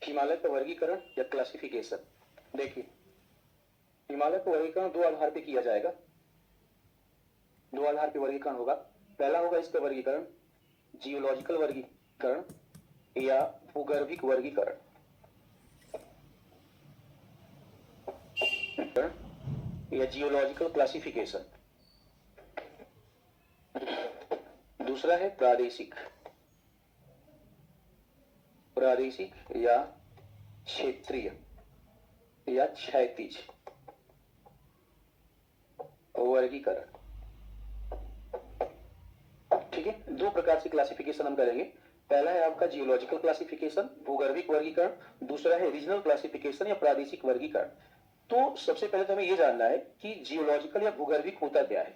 हिमालय का वर्गीकरण या क्लासिफिकेशन। देखिए, हिमालय का वर्गीकरण दो आधार पे किया जाएगा, दो आधार पे वर्गीकरण होगा। पहला होगा इसका वर्गीकरण जियोलॉजिकल वर्गीकरण या भूगर्भिक वर्गीकरण या जियोलॉजिकल क्लासिफिकेशन। दूसरा है प्रादेशिक या क्षेत्रीय या क्षैतिज वर्गीकरण। ठीक है, दो प्रकार से क्लासिफिकेशन हम करेंगे। पहला है आपका जियोलॉजिकल क्लासिफिकेशन, भूगर्भिक वर्गीकरण। दूसरा है रीजनल क्लासिफिकेशन या प्रादेशिक वर्गीकरण। तो सबसे पहले तो हमें यह जानना है कि जियोलॉजिकल या भूगर्भिक होता क्या है।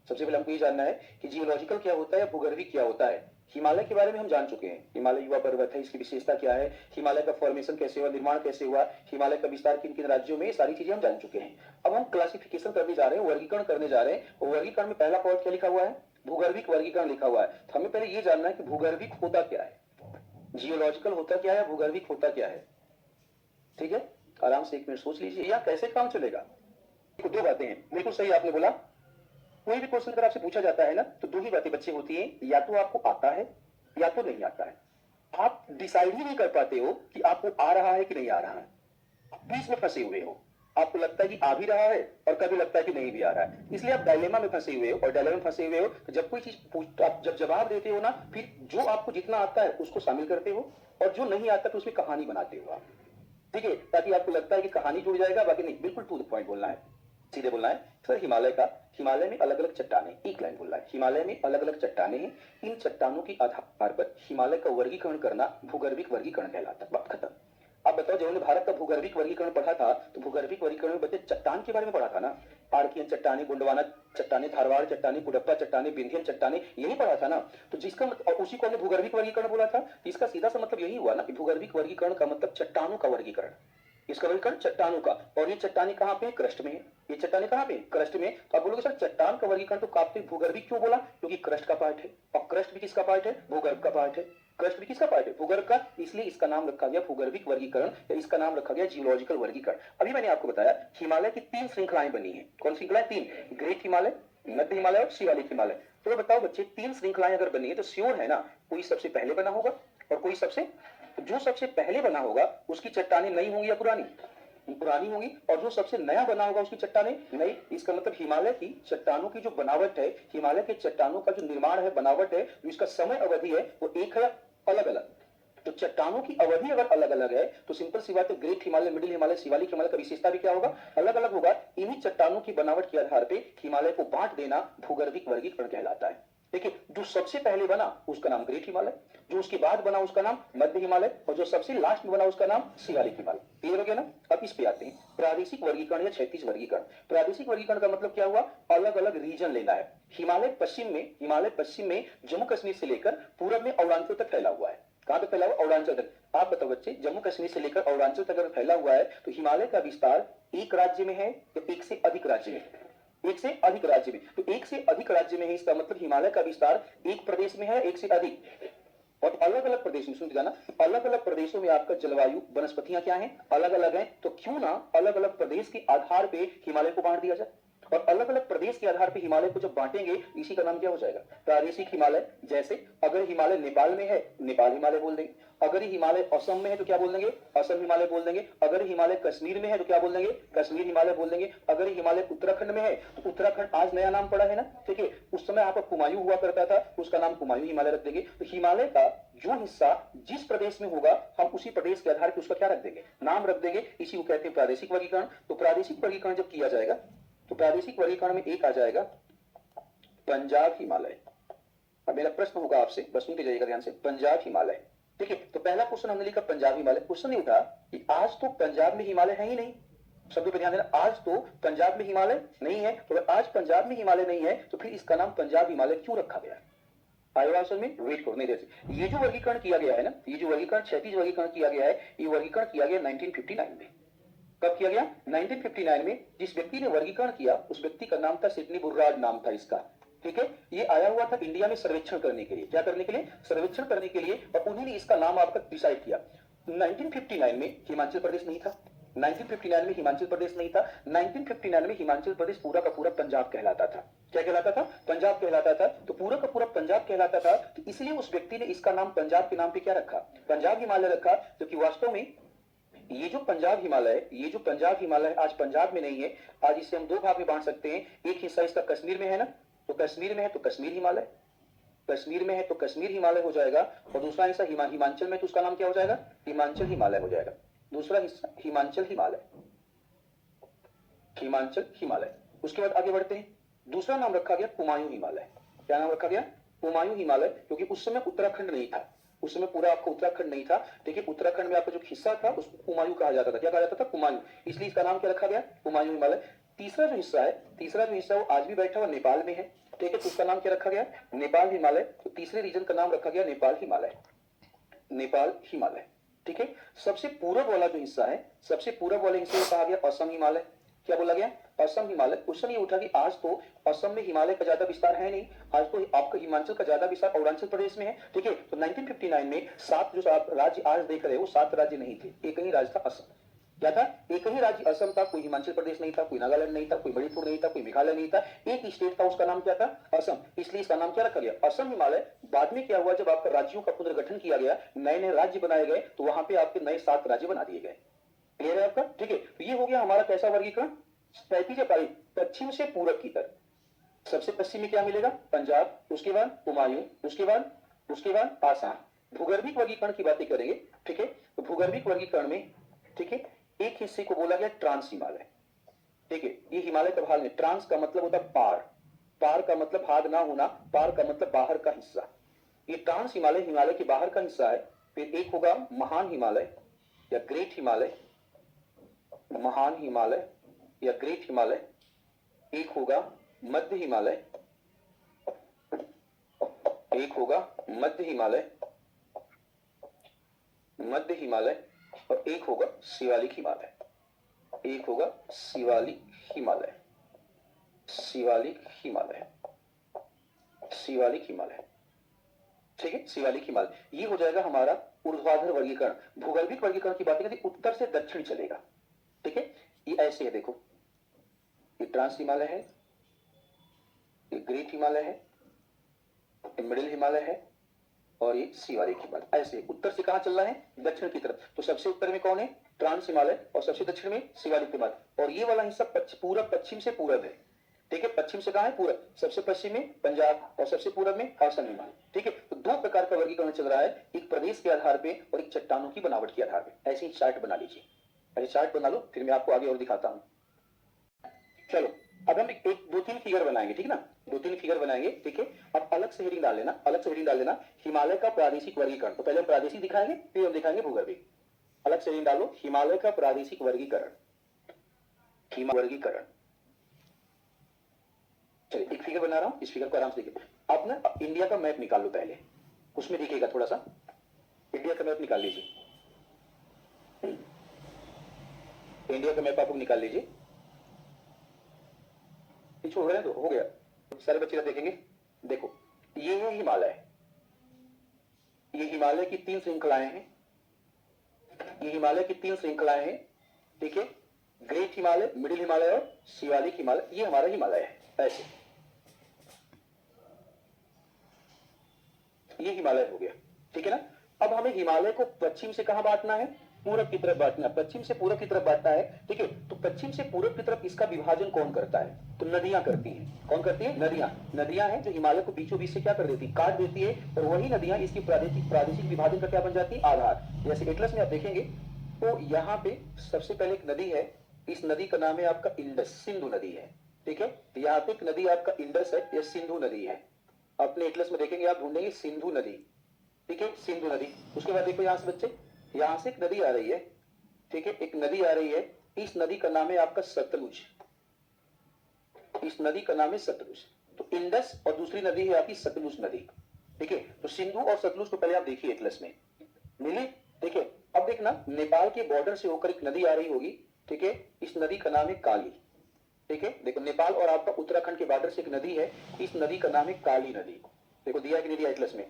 सबसे पहले हमको ये जानना है कि जियोलॉजिकल क्या होता है या भूगर्भिक क्या होता है। हिमालय के बारे में हम जान चुके हैं, हिमालय युवा पर्वत है, इसकी विशेषता क्या है, हिमालय का फॉर्मेशन कैसे हुआ, निर्माण कैसे हुआ, हिमालय का विस्तार किन किन राज्यों में, सारी चीजें हम जान चुके हैं। अब हम क्लासिफिकेशन करने जा रहे हैं, वर्गीकरण करने जा रहे हैं। वर्गीकरण में पहला पॉइंट क्या लिखा हुआ है, भूगर्भिक वर्गीकरण लिखा हुआ है। तो हमें पहले ये जानना है कि भूगर्भिक होता क्या है, जियोलॉजिकल होता क्या है, भूगर्भिक होता क्या है। ठीक है, आराम से एक मिनट सोच लीजिए, या कैसे काम चलेगा। दो बातें हैं, बिल्कुल सही आपने बोला। कोई भी क्वेश्चन अगर आपसे पूछा जाता है ना, तो दो ही बातें बच्चे होती हैं, या तो आपको आता है या तो नहीं आता है। आप डिसाइड ही नहीं कर पाते हो कि आपको आ रहा है कि नहीं आ रहा है, बीच में फंसे हुए हो। आपको लगता है कि आ भी रहा है और कभी लगता है कि नहीं भी आ रहा है, इसलिए आप डायलेमा में फंसे हुए हो। और डायलेमा में फंसे हुए हो तो जब कोई चीज आप जब जवाब देते हो ना, फिर जो आपको जितना आता है उसको शामिल करते हो और जो नहीं आता तो उसमें कहानी बनाते हो आप। ठीक है, ताकि आपको लगता है कि कहानी जुड़ जाएगा, बाकी नहीं, बिल्कुल टू द पॉइंट बोलना है, सीधे बोलना है। सर हिमालय में अलग अलग चट्टाने, एक लाइन बोलना है, हिमालय में अलग अलग चट्टाने हैं, इन चट्टानों के आधार पर हिमालय का वर्गीकरण करना भूगर्भिक वर्गीकरण कहलाता है। बात खत्म। अब बताओ, जब हमने भारत का भूगर्भिक वर्गीकरण पढ़ा था तो भूगर्भिक वर्गीकरण में बच्चे चट्टान के बारे में पढ़ा था ना, आर्कियन चट्टाने, गोंडवाना चट्टाने, धारवाड़ चट्टाने, कुडप्पा चट्टाने, विंध्यन चट्टाने, यही पढ़ा था ना। तो जिसका मतलब, उसी को हमने भूगर्भिक वर्गीकरण बोला था। इसका सीधा सा मतलब यही हुआ ना कि भूगर्भिक वर्गीकरण का मतलब चट्टानों का वर्गीकरण, इसका वर्गीकरण चट्टानों का। और ये चट्टाने कहाँ पे, क्रस्ट में है। ये चट्टाने कहाँ पे, क्रस्ट में। तो आप बोलोगे सर चट्टान का वर्गीकरण तो काफी भूगर्भिक क्यों बोला, क्योंकि क्रस्ट का पार्ट है, और क्रस्ट भी किसका पार्ट है, भूगर्भ का पार्ट है। क्रस्ट भी किसका पार्ट है, भूगर्भ का, इसलिए इसका नाम रखा गया भूगर्भिक वर्गीकरण, या इसका नाम रखा गया जियोलॉजिकल वर्गीकरण। अभी मैंने आपको बताया हिमालय की तीन श्रृंखलाएं बनी है। कौन श्रृंखलाएं, तीन, ग्रेट हिमालय, मध्य हिमालय और शिवालिक हिमालय। तो बताओ बच्चे, तीन श्रृंखलाएं अगर बनी है तो श्योर है ना, कोई सबसे पहले बना होगा और कोई सबसे, जो सबसे पहले बना होगा उसकी चट्टानें नई होंगी या पुरानी, पुरानी होगी, और जो सबसे नया बना होगा उसकी चट्टानें नई। इसका मतलब हिमालय की चट्टानों की जो बनावट है, हिमालय के चट्टानों का जो निर्माण है, बनावट है, जो इसका समय अवधि है वो एक है, अलग अलग। तो चट्टानों की अवधि अगर अलग अलग है तो सिंपल सी बात है, ग्रेट हिमालय, मिडिल हिमालय, शिवालिक हिमालय का विशेषता भी क्या होगा, अलग अलग होगा। इन्हीं चट्टानों की बनावट के आधार पर हिमालय को बांट देना भूगर्भिक वर्गीकरण कहलाता है। देखिए, जो सबसे पहले बना उसका नाम ग्रेट हिमालय, जो उसके बाद बना उसका नाम मध्य हिमालय, और जो सबसे लास्ट में बना उसका नाम शिवालिक हिमालय। क्लियर हो गया ना। अब इस पे आते हैं, प्रादेशिक वर्गीकरण या क्षैतिज वर्गीकरण। प्रादेशिक वर्गीकरण का मतलब क्या हुआ, अलग अलग रीजन लेना है। हिमालय पश्चिम में जम्मू कश्मीर से लेकर पूरब में अरुणाचल तक फैला हुआ है। कहां तक फैला हुआ, अरुणाचल तक। आप बताओ बच्चे, जम्मू कश्मीर से लेकर अरुणाचल तक अगर फैला हुआ है तो हिमालय का विस्तार एक राज्य में है या एक से अधिक राज्य में, एक से अधिक राज्य में। तो एक से अधिक राज्य में है, इसका मतलब हिमालय का विस्तार एक प्रदेश में है, एक से अधिक। और अलग अलग प्रदेश में, सुन जाना, अलग अलग प्रदेशों में आपका जलवायु, वनस्पतियां क्या हैं, अलग अलग हैं। तो क्यों ना अलग अलग प्रदेश के आधार पे हिमालय को बांट दिया जाए, और अलग अलग प्रदेश के आधार पे हिमालय को जब बांटेंगे, इसी का नाम क्या हो जाएगा, प्रादेशिक हिमालय। जैसे अगर हिमालय नेपाल में है, नेपाल हिमालय बोल देंगे। अगर हिमालय असम में है तो क्या बोल देंगे, असम हिमालय बोल देंगे। अगर हिमालय कश्मीर में है तो क्या बोल देंगे, कश्मीर हिमालय बोल देंगे। अगर हिमालय उत्तराखंड में है तो उत्तराखंड आज नया नाम पड़ा है ना, ठीक है, उस समय आपका कुमायूं हुआ करता था, उसका नाम कुमायूं हिमालय रख देंगे। तो हिमालय का जो हिस्सा जिस प्रदेश में होगा, हम उसी प्रदेश के आधार पर उसका क्या रख देंगे, नाम रख देंगे। इसी को कहते हैं प्रादेशिक वर्गीकरण। तो प्रादेशिक वर्गीकरण जब किया जाएगा तो प्रादेशिक वर्गीकरण में एक आ जाएगा पंजाब हिमालय। अब मेरा प्रश्न होगा आपसे, बस सुनते जाइएगा ध्यान से, पंजाब हिमालय। ठीक है, तो पहला क्वेश्चन हमने लिखा पंजाब हिमालय। क्वेश्चन ये उठा कि आज तो पंजाब में हिमालय है ही नहीं, शब्दों पर ध्यान देना, आज तो पंजाब में हिमालय नहीं है। तो अगर आज पंजाब में हिमालय नहीं है तो फिर इसका नाम पंजाब हिमालय क्यों रखा गया है। आयोजन में वेट करो, नहीं देते। ये जो वर्गीकरण किया गया है ना, ये जो वर्गीकरण, क्षैतिज वर्गीकरण किया गया है, ये वर्गीकरण किया गया 1959 में। कब किया गया, 1959 में। जिस व्यक्ति ने वर्गीकरण किया उस व्यक्ति का नाम था सिडनी बुर्राड, नाम था इसका। ठीक है, ये आया हुआ था इंडिया में सर्वेक्षण करने के लिए। क्या करने के लिए, सर्वेक्षण करने के लिए, और उन्होंने इसका नाम आपका डिसाइड किया। 1959 में हिमाचल प्रदेश नहीं था। 1959 में हिमाचल प्रदेश नहीं था। 1959 में हिमाचल प्रदेश पूरा का पूरा पंजाब कहलाता था। क्या कहलाता था? पंजाब कहलाता था। तो पूरा का पूरा पंजाब कहलाता था, तो इसलिए उस व्यक्ति ने इसका नाम पंजाब के नाम पे क्या रखा? पंजाब हिमालय रखा। क्योंकि वास्तव में ये जो पंजाब हिमालय आज पंजाब में नहीं है। आज इसे हम दो भाग में बांट सकते हैं। एक हिस्सा इसका कश्मीर में है ना, तो कश्मीर में है तो कश्मीर हिमालय, कश्मीर में है तो कश्मीर हिमालय हो जाएगा। और दूसरा हिस्सा हिमाचल में, तो उसका नाम क्या हो जाएगा? हिमाचल हिमालय हो जाएगा। दूसरा हिस्सा हिमाचल हिमालय, हिमाचल हिमालय। उसके बाद आगे बढ़ते हैं। दूसरा नाम रखा गया कुमायूं हिमालय। क्या नाम रखा गया? कुमायूं हिमालय। क्योंकि उस समय उत्तराखंड नहीं था, उस समय पूरा आपका उत्तराखंड नहीं था। देखिए उत्तराखंड में आपका जो हिस्सा था उसको कुमायूं कहा जाता था। क्या कहा जाता था? कुमायूं। इसलिए इसका नाम क्या रखा गया? कुमायूं हिमालय। तीसरा जो हिस्सा है वो आज भी बैठा हुआ नेपाल में है। ठीक है, तो उसका नाम क्या रखा गया? नेपाल हिमालय। तो तीसरे रीजन का नाम रखा गया नेपाल हिमालय, नेपाल हिमालय। ठीक है, सबसे पूर्व वाला जो हिस्सा है, सबसे पूर्व वाले हिस्से को कहा गया असम हिमालय। क्या बोला गया? असम हिमालय। क्वेश्चन ये उठा कि आज तो असम में हिमालय का ज्यादा विस्तार है नहीं, आज तो आपका हिमाचल का ज्यादा विस्तार अरुणाचल प्रदेश में है। ठीक है, तो 1959 में 7 जो आप राज्य आज देख रहे हो, 7 राज्य नहीं थे, एक ही राज्य था असम। क्या था? एक ही राज्य असम था। कोई हिमाचल प्रदेश नहीं था, कोई नागालैंड नहीं था, कोई मणिपुर नहीं था, कोई मेघालय नहीं था। एक स्टेट था, उसका नाम क्या था? असम। इसलिए इसका नाम क्या रखा गया? असम हिमालय। बाद में क्या हुआ, जब आपका राज्यों का पुनर्गठन किया गया, नए नए राज्य बनाए गए, तो वहां पे आपके नए 7 राज्य बना दिए गए। क्लियर है आपका? ठीक है, तो ये हो गया हमारा कैसा वर्गीकरण? पैंतीस या पश्चिम से पूरब की तरफ। सबसे पश्चिम में क्या मिलेगा? पंजाब, उसके बाद कुमायूं, उसके बाद आसाम। भूगर्भिक वर्गीकरण की बातें करेंगे। ठीक है, तो भूगर्भिक वर्गीकरण में, ठीक है, एक हिस्से को बोला गया ट्रांस हिमालय। ठीक है, ये हिमालय का भाग नहीं। ट्रांस का मतलब होता है पार, पार का मतलब भाग ना होना, पार का मतलब बाहर का हिस्सा। ये ट्रांस हिमालय हिमालय के बाहर का हिस्सा है। फिर एक होगा महान हिमालय या ग्रेट हिमालय, महान हिमालय या ग्रेट हिमालय। एक होगा मध्य हिमालय, एक होगा मध्य हिमालय, मध्य हिमालय, और एक होगा शिवालिक हिमालय, एक होगा शिवालिक हिमालय, शिवालिक हिमालय, शिवालिक हिमालय। ठीक है, शिवालिक हिमालय। ये हो जाएगा हमारा ऊर्ध्वाधर वर्गीकरण। भूगर्भिक वर्गीकरण की बात करें, उत्तर से दक्षिण चलेगा। ठीक है, ये ऐसे है, देखो ये ट्रांस हिमालय है, ये ग्रेट हिमालय है, ये मिडिल हिमालय है, और ये शिवालिक हिमालय। ऐसे उत्तर से कहां चल रहा है? दक्षिण की तरफ। तो सबसे उत्तर में कौन है? ट्रांस हिमालय, और सबसे दक्षिण में शिवालिक हिमालय। और ये वाला हिस्सा पूरब, पश्चिम से पूरब है। ठीक है, पश्चिम से कहां है? पूरब। सबसे पश्चिम में पंजाब और सबसे पूरब में असम हिमालय। ठीक है, तो दो प्रकार का वर्गीकरण चल रहा है, एक प्रदेश के आधार पे और एक चट्टानों की बनावट के आधार पे। ऐसे ही चार्ट बना लीजिए, ऐसे चार्ट बना लो, फिर मैं आपको आगे और दिखाता हूं। चलो, अब हम एक 2-3 फिगर बनाएंगे। ठीक है ना, 2-3 फिगर बनाएंगे। ठीक है, अब अलग से हेडिंग डाल लेना, अलग से हेडिंग डाल लेना, हिमालय का प्रादेशिक वर्गीकरण। तो पहले हम प्रादेशिक दिखाएंगे, फिर हम दिखाएंगे भूगर्भिक। अलग से हेडिंग डालो, हिमालय का प्रादेशिक वर्गीकरण, हिमालय वर्गीकरण। चलिए, एक फिगर बना रहा हूं, इस फिगर को आराम से देखिए। आप ना इंडिया का मैप निकाल लो पहले, उसमें दिखेगा थोड़ा सा। इंडिया का मैप निकाल लीजिए, इंडिया का मैप आप लोग निकाल लीजिए। छोड़ रहे हैं तो हो गया, सारे बच्चे देखेंगे। देखो, ये है हिमालय, ये हिमालय की 3 श्रृंखलाएं हैं, ये हिमालय की 3 श्रृंखलाएं हैं। ठीक है, ग्रेट हिमालय, मिडिल हिमालय और शिवालिक हिमालय। ये हमारा हिमालय है। ऐसे ये हिमालय हो गया। ठीक है ना, अब हमें हिमालय को पश्चिम से कहां बांटना है? पूरब की तरफ बांटना है, पश्चिम से पूरब की तरफ बांटना है। ठीक है, तो पश्चिम से पूरब की तरफ इसका विभाजन कौन करता है? तो नदियां करती हैं। कौन करती है? नदियां। नदियां हैं जो हिमालय को बीचों बीच से क्या कर देती? काट देती है। और वही नदियां इसकी प्रादेशिक विभाजन का क्या बन जाती है? आधार। जैसे एटलस में आप देखेंगे तो यहाँ पे सबसे पहले एक नदी है, इस नदी का नाम है आपका इंडस, सिंधु नदी है। ठीक है, यहाँ पे एक नदी आपका इंडस है, यह सिंधु नदी है। अपने एटलस में देखेंगे आप, ढूंढेंगे सिंधु नदी। ठीक है, सिंधु नदी। उसके बाद देखो यहाँ से बच्चे, यहाँ से एक नदी आ रही है। ठीक है, एक नदी आ रही है, इस नदी का नाम है आपका सतलुज, इस नदी का नाम है सतलुज। तो इंडस और दूसरी नदी है आपकी सतलुज नदी। ठीक है, तो सिंधु और सतलुज को पहले आप देखिए एटलस में मिले। ठीक है, अब देखना नेपाल के बॉर्डर से होकर एक नदी आ रही होगी। ठीक है, इस नदी का नाम है काली। ठीक है, देखो नेपाल और आपका उत्तराखंड के बॉर्डर से एक नदी है, इस नदी का नाम है काली नदी। देखो दिया कि नहीं दिया एटलस में?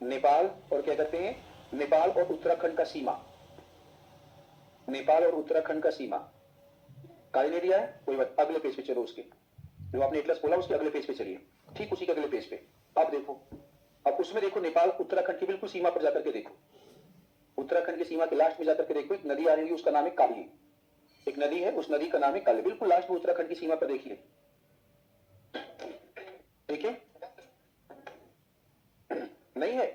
नेपाल और क्या कहते हैं, नेपाल और उत्तराखंड का सीमा, नेपाल और उत्तराखंड का सीमा काली ने दिया है, कोई बात, अगले पेज पे चलो, उसके जो आपने एटलस बोला उसके अगले पेज पे चलिए, ठीक उसी के अगले पेज पे अब देखो, अब उसमें देखो नेपाल उत्तराखंड की बिल्कुल सीमा पर जाकर के देखो, उत्तराखंड की सीमा के लास्ट में जाकर के देखो, एक नदी आ रही है, उसका नाम है काली, एक नदी है, उस नदी का नाम है काली, बिल्कुल लास्ट में उत्तराखंड की सीमा पर देखिए, ठीक है, नहीं है,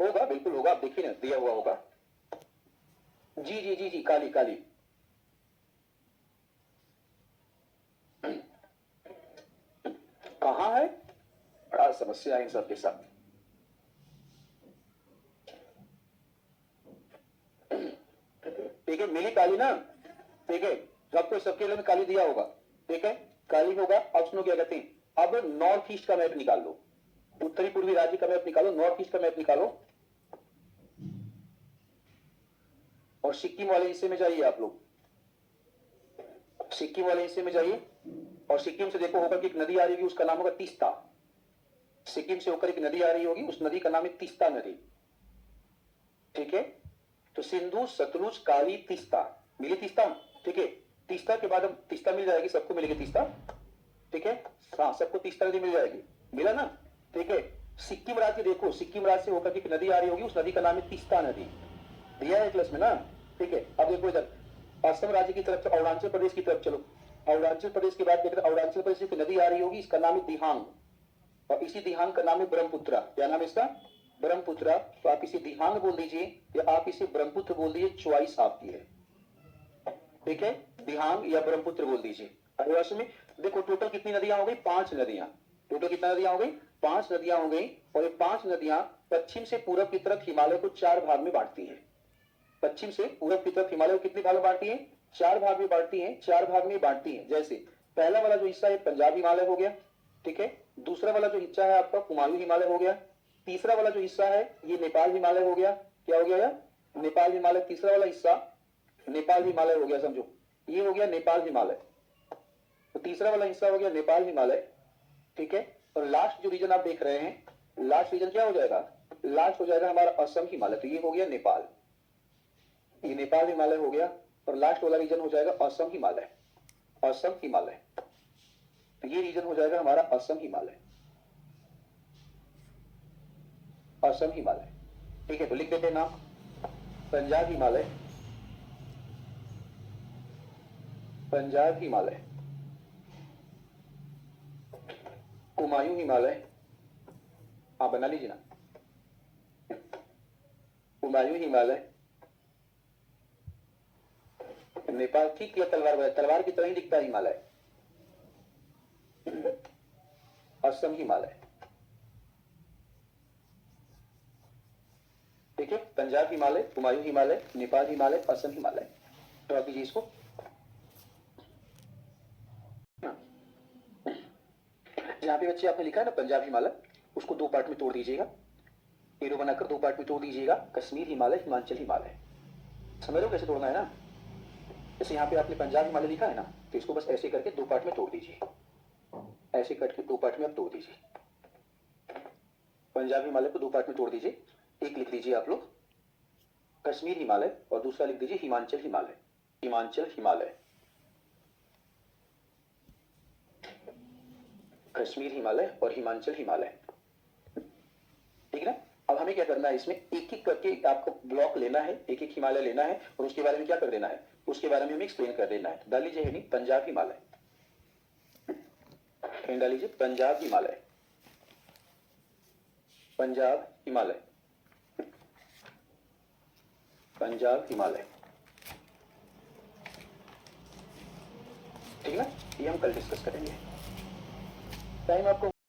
होगा, बिल्कुल होगा, आप देखिए ना, दिया हुआ होगा, जी जी जी जी, काली काली, कहां है, बड़ा समस्या है इन सबके साथ, ठीक है, मिली काली ना, ठीक है, आपको सबके लिए काली दिया होगा, ठीक है, काली होगा, अब सुनो क्या कहते हैं, अब नॉर्थ ईस्ट का मैप निकाल लो, उत्तरी पूर्वी राज्य का मैप निकालो, नॉर्थ ईस्ट का मैप निकालो, और सिक्किम वाले हिस्से में जाइए आप लोग, सिक्किम वाले हिस्से में जाइए, और सिक्किम से देखो होगा कि एक नदी आ रही होगी, उसका नाम होगा तीस्ता, सिक्किम से होकर एक नदी आ रही होगी, उस नदी का नाम है तीस्ता नदी, ठीक है, तो सिंधु सतलुज काली तीस्ता, मिली तीस्ता, ठीक है, तीस्ता के बाद हम तीस्ता मिल जाएगी, सबको मिलेगी तीस्ता, ठीक है, हाँ सबको तीस्ता नदी मिल जाएगी, मिला ना, ठीक है, सिक्किम राज्य देखो, सिक्किम राज्य से होकर एक नदी आ रही होगी, उस नदी का नाम है तीस्ता नदी, दिया है क्लास में ना, ठीक है, अब देखो इधर असम राज्य की तरफ, अरुणाचल प्रदेश की तरफ चलो, अरुणाचल प्रदेश के बाद देखो, अरुणाचल प्रदेश की नदी आ रही होगी, इसका नाम है दिहांग, और इसी दिहांग का नाम है ब्रह्मपुत्रा, क्या नाम है इसका, ब्रह्मपुत्रा, तो आप इसे दिहांग बोल दीजिए या आप इसे ब्रह्मपुत्र बोल दीजिए, चॉइस आपकी है, ठीक है, दिहांग या ब्रह्मपुत्र बोल दीजिए, आदिवासी में देखो टोटल कितनी नदियां हो गई, 5 नदियां, टोटल कितना नदियां हो गई, 5 नदियां हो गई, और ये 5 नदियां पश्चिम से पूरब की तरफ हिमालय को 4 भाग में बांटती है, पश्चिम से पूरब की तरफ हिमालय को कितने भाग में बांटती है, 4 भाग में बांटती है, 4 भाग में बांटती है, जैसे पहला वाला जो हिस्सा है पंजाब हिमालय हो गया, ठीक है, दूसरा वाला जो हिस्सा है आपका कुमायूं हिमालय हो गया, तीसरा वाला जो हिस्सा है ये नेपाल हिमालय हो गया, क्या हो गया यार, नेपाल हिमालय, तीसरा वाला हिस्सा नेपाल हिमालय हो गया, समझो ये हो गया नेपाल हिमालय, तो तीसरा वाला हिस्सा हो गया नेपाल हिमालय, ठीक है, और लास्ट जो रीजन आप देख रहे हैं, लास्ट रीजन क्या हो जाएगा, लास्ट हो जाएगा हमारा असम हिमालय, तो ये हो गया नेपाल, ये नेपाल हिमालय हो गया, और लास्ट वाला रीजन हो जाएगा असम हिमालय, असम हिमालय, तो ये रीजन हो जाएगा हमारा असम हिमालय, असम हिमालय, ठीक है, तो लिख देते हैं नाम, पंजाब हिमालय, पंजाब हिमालय, कुमायूं हिमालय, आप बना लीजिए ना, कुमायूं हिमालय, नेपाल, ठीक किया, तलवार, तलवार की तरह ही दिखता है हिमालय, असम हिमालय, ठीक है, पंजाब हिमालय, कुमायूं हिमालय, नेपाल हिमालय, असम हिमालय, तो आप लीजिए इसको, जहां पे बच्चे आपने लिखा है ना पंजाब हिमालय, उसको 2 पार्ट में तोड़ दीजिएगा, एरो बनाकर 2 पार्ट में तोड़ दीजिएगा, कश्मीर हिमालय, हिमाचल हिमालय, समझ रहे हो कैसे तोड़ना है ना, जैसे यहाँ पे आपने पंजाब हिमालय लिखा है ना, तो इसको बस ऐसे करके 2 पार्ट में तोड़ दीजिए, ऐसे करके 2 पार्ट में आप तोड़ दीजिए, पंजाब हिमालय को 2 पार्ट में तोड़ दीजिए, एक लिख दीजिए आप लोग कश्मीर हिमालय, और दूसरा लिख दीजिए हिमाचल हिमालय, हिमाचल हिमालय, कश्मीर हिमालय और हिमाचल हिमालय, ठीक है ना, अब हमें क्या करना है, इसमें एक एक करके आपको ब्लॉक लेना है, एक एक हिमालय लेना है, और उसके बारे में क्या कर देना है, उसके बारे में हमें एक्सप्लेन कर देना है, डाल लीजिए हेडिंग पंजाब हिमालय, डाल लीजिए पंजाब हिमालय, पंजाब हिमालय, पंजाब हिमालय, ठीक है ना, ये हम कल डिस्कस करेंगे, टाइम आपको